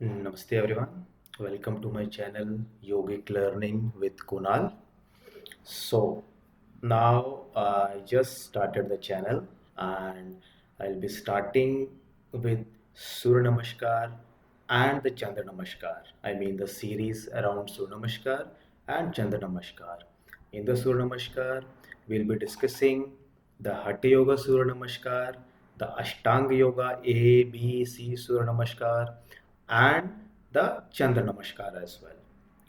Namaste everyone. Welcome to my channel Yogic Learning with Kunal. So now I just started the channel and I'll be starting with Surya Namaskar and the Chandra Namaskar. I mean the series around Surya Namaskar and Chandra Namaskar. In the Surya Namaskar, we'll be discussing the Hatha Yoga Surya Namaskar, the Ashtanga Yoga A, B, C Surya Namaskar, and the Chandra Namaskar as well.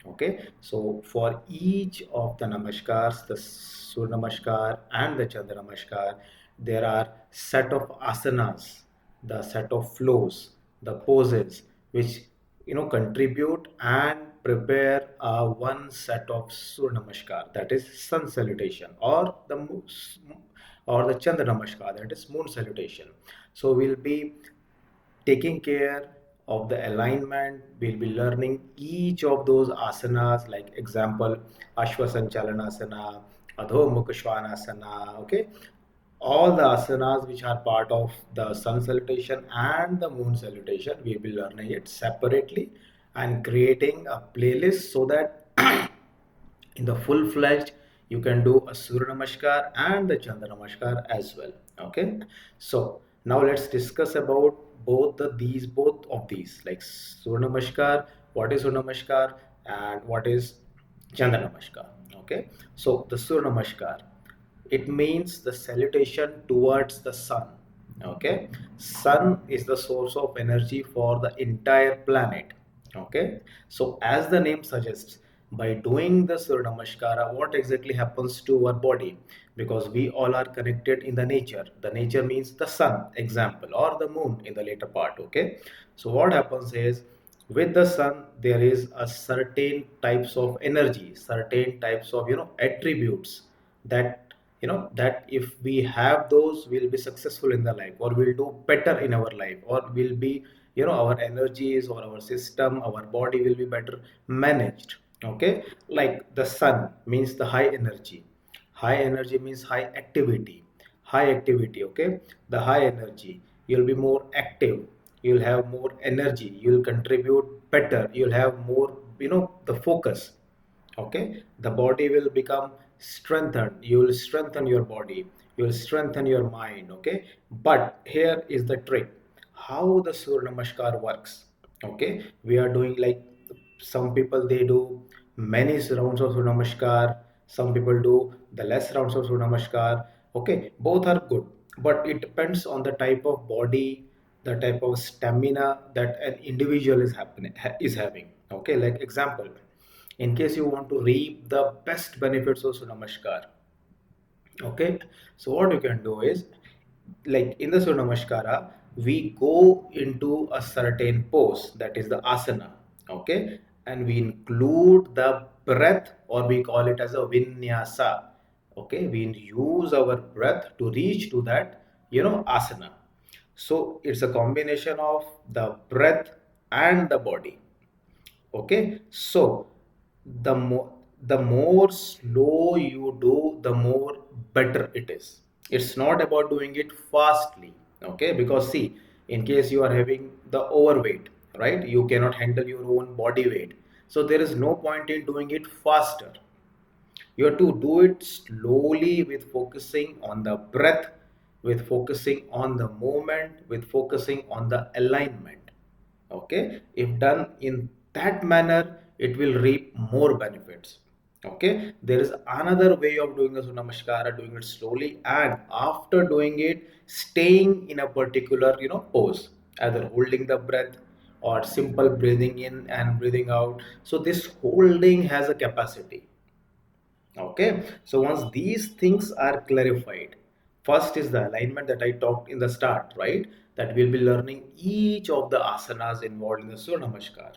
Okay, so for each of the namaskars, the Surya Namaskar and the Chandra Namaskar, there are set of asanas, the set of flows, the poses, which contribute and prepare one set of Surya Namaskar, that is sun salutation, or the Chandra Namaskar, that is moon salutation. So we'll be taking care of the alignment. We'll be learning each of those asanas, like example Ashwasanchalanasana, Adho Mukha Svanasana. Okay, all the asanas which are part of the sun salutation and the moon salutation, we'll be learning it separately and creating a playlist so that in the full-fledged you can do a Surya Namaskar and the Chandra Namaskar as well. Okay, so now let's discuss about both of these, like Surya Namaskar, what is Surya Namaskar, and what is Chandra Namaskar. Okay, so the Surya Namaskar, it means the salutation towards the sun. Okay, sun is the source of energy for the entire planet. Okay, so as the name suggests, by doing the Surya Namaskara, what exactly happens to our body? Because we all are connected in the nature. The nature means the sun, example, or the moon in the later part. Okay, so what happens is, with the sun there is a certain types of energy, certain types of attributes that that if we have those, we'll be successful in the life, or we'll do better in our life, or will be our energies or our system, our body will be better managed. Okay, like the sun means the high energy. High energy means high activity. High activity, okay, the high energy, you'll be more active, you'll have more energy, you'll contribute better, you'll have more, the focus. Okay, the body will become strengthened, you will strengthen your body, you will strengthen your mind. Okay, but here is the trick, how the Surya Namaskar works. Okay, we are doing like, some people they do many rounds of Surya Namaskar, some people do the less rounds of Surya Namaskar. Okay, both are good, but it depends on the type of body, the type of stamina that an individual is having. Okay, like example, in case you want to reap the best benefits of Surya Namaskar. Okay, so what you can do is, like in the Surya Namaskara, we go into a certain pose, that is the asana. Okay, and we include the breath, or we call it as a vinyasa. Okay, we use our breath to reach to that asana. So it's a combination of the breath and the body. Okay, so the more slow you do, the more better it is. It's not about doing it fastly. Okay, because see, in case you are having the overweight, right, you cannot handle your own body weight, so there is no point in doing it faster. You have to do it slowly, with focusing on the breath, with focusing on the movement, with focusing on the alignment. Okay, if done in that manner, it will reap more benefits. Okay, there is another way of doing the Surya Namaskara, doing it slowly, and after doing it, staying in a particular pose, either holding the breath or simple breathing in and breathing out. So this holding has a capacity. Okay, so once these things are clarified, first is the alignment that I talked in the start, right? That we'll be learning each of the asanas involved in the Surya Namaskar.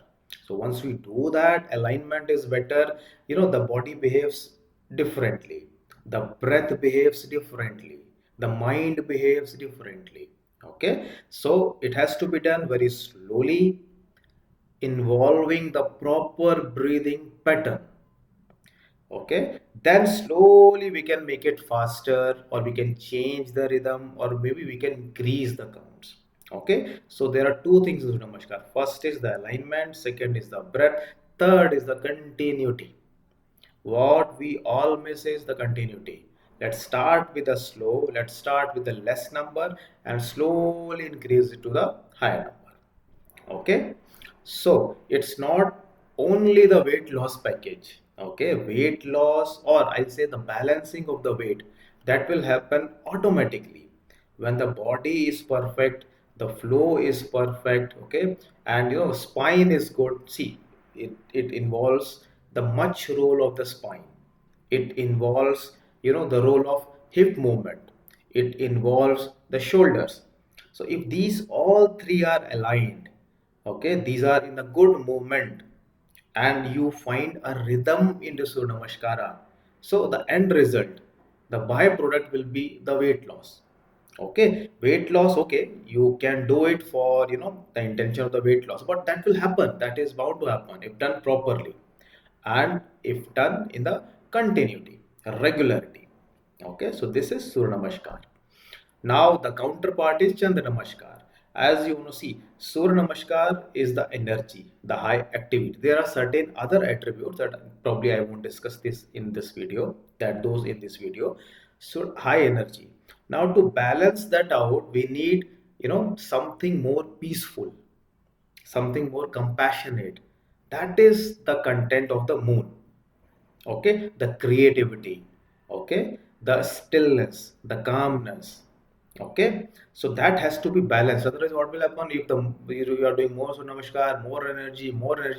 So once we do that, alignment is better, the body behaves differently, the breath behaves differently, the mind behaves differently. Okay, so it has to be done very slowly, involving the proper breathing pattern. Okay, then slowly we can make it faster, or we can change the rhythm, or maybe we can increase the counts. Okay, so there are two things in Surya Namaskar. First is the alignment, second is the breath, third is the continuity. What we all miss is the continuity. Let's start with a slow, let's start with the less number and slowly increase it to the higher number. Okay, so it's not only the weight loss package. Okay, weight loss, or I'll say the balancing of the weight, that will happen automatically when the body is perfect, the flow is perfect. Okay, and spine is good. See, it involves the much role of the spine. It involves the role of hip movement. It involves the shoulders. So if these all three are aligned, okay, these are in the good movement, and you find a rhythm in the Surya Namaskara, so the end result, the byproduct will be the weight loss. Okay, weight loss, okay, you can do it for the intention of the weight loss, but that will happen, that is bound to happen if done properly and if done in the continuity, regularity. Okay, so this is Surya Namaskar. Now the counterpart is Chandra Namaskar. As you see, Surya Namaskar is the energy, the high activity. There are certain other attributes that probably I won't discuss this in this video, that those in this video. So high energy. Now to balance that out, we need something more peaceful, something more compassionate. That is the content of the moon. Okay, the creativity. Okay, the stillness, the calmness. Okay, so that has to be balanced. Otherwise, what will happen if you are doing more Surya Namaskar, more energy,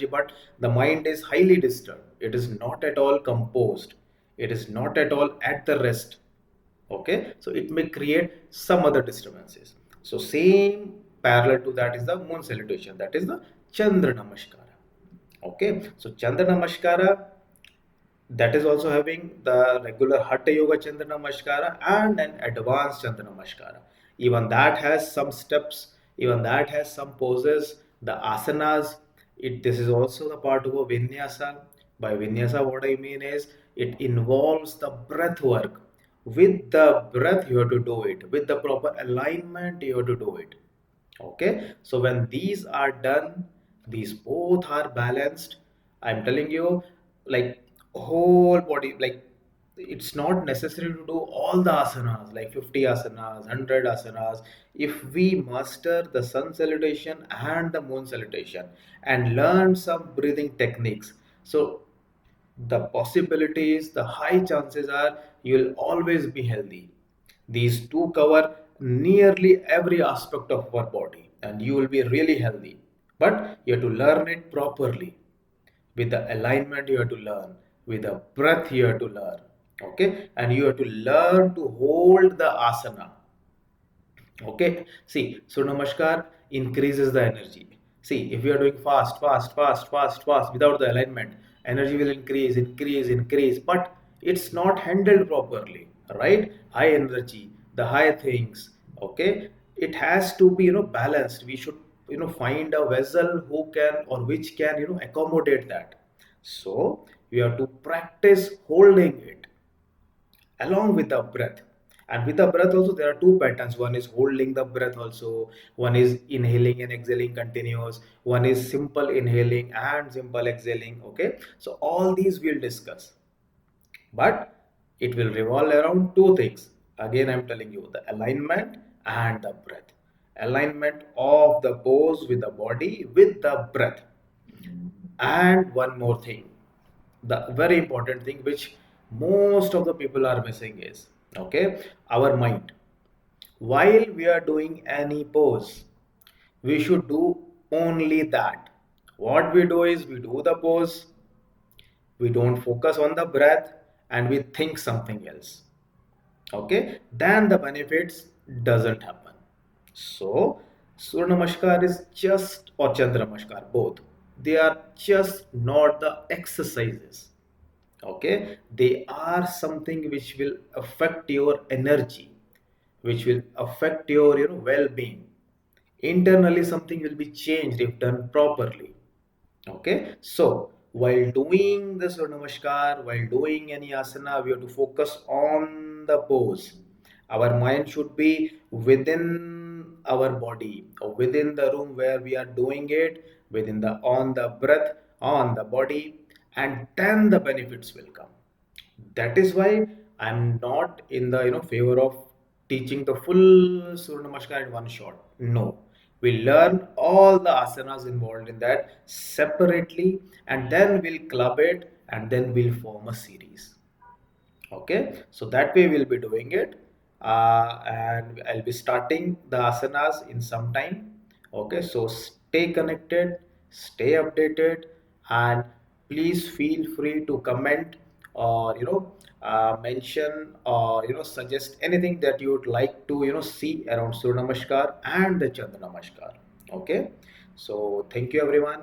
but the mind is highly disturbed. It is not at all composed. It is not at all at the rest. Okay, so it may create some other disturbances. So same parallel to that is the moon salutation. That is the Chandra Namaskara. Okay, so Chandra Namaskara, that is also having the regular Hatha Yoga Chandra Namaskara and an advanced Chandra Namaskara. Even that has some steps, even that has some poses, the asanas. This is also the part of a vinyasa. By vinyasa, what I mean is it involves the breath work. With the breath, you have to do it. With the proper alignment, you have to do it. Okay, so when these are done, these both are balanced. I'm telling you, like whole body, like it's not necessary to do all the asanas, like 50 asanas, 100 asanas. If we master the sun salutation and the moon salutation and learn some breathing techniques, so the possibilities, the high chances are you will always be healthy. These two cover nearly every aspect of our body and you will be really healthy. But you have to learn it properly. With the alignment, you have to learn. With the breath, you have to learn. Okay? And you have to learn to hold the asana. Okay, see, so Namaskar increases the energy. See, if you are doing fast without the alignment, energy will increase, but it's not handled properly, right? High energy, the high things, okay? It has to be, balanced. We should, find a vessel who can or which can, accommodate that. So, you have to practice holding it along with the breath. And with the breath also there are two patterns. One is holding the breath also, one is inhaling and exhaling continuous, one is simple inhaling and simple exhaling. Okay, so all these we'll discuss, but it will revolve around two things. Again, I'm telling you, the alignment and the breath. Alignment of the pose with the body with the breath. And one more thing, the very important thing which most of the people are missing is, okay, our mind. While we are doing any pose, we should do only that. What we do is we do the pose, we don't focus on the breath, and we think something else. Okay, then the benefits doesn't happen. So Surya Namaskar is just, or Chandra Namaskar, both, they are just not the exercises. Okay, they are something which will affect your energy, which will affect your well-being. Internally something will be changed if done properly. Okay, so while doing the Surya Namaskar, while doing any asana, we have to focus on the pose. Our mind should be within our body, or within the room where we are doing it, within the on the breath, on the body, and then the benefits will come. That is why I'm not in the favor of teaching the full Surya Namaskar in one shot. No, we learn all the asanas involved in that separately, and then we'll club it, and then we'll form a series. Okay, so that way we'll be doing it, and I'll be starting the asanas in some time. Okay, so stay connected, stay updated, and please feel free to comment, or mention, or suggest anything that you would like to see around Surya Namaskar and the Chandra Namaskar. Okay, so thank you everyone.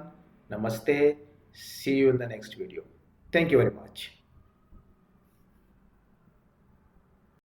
Namaste. See you in the next video. Thank you very much.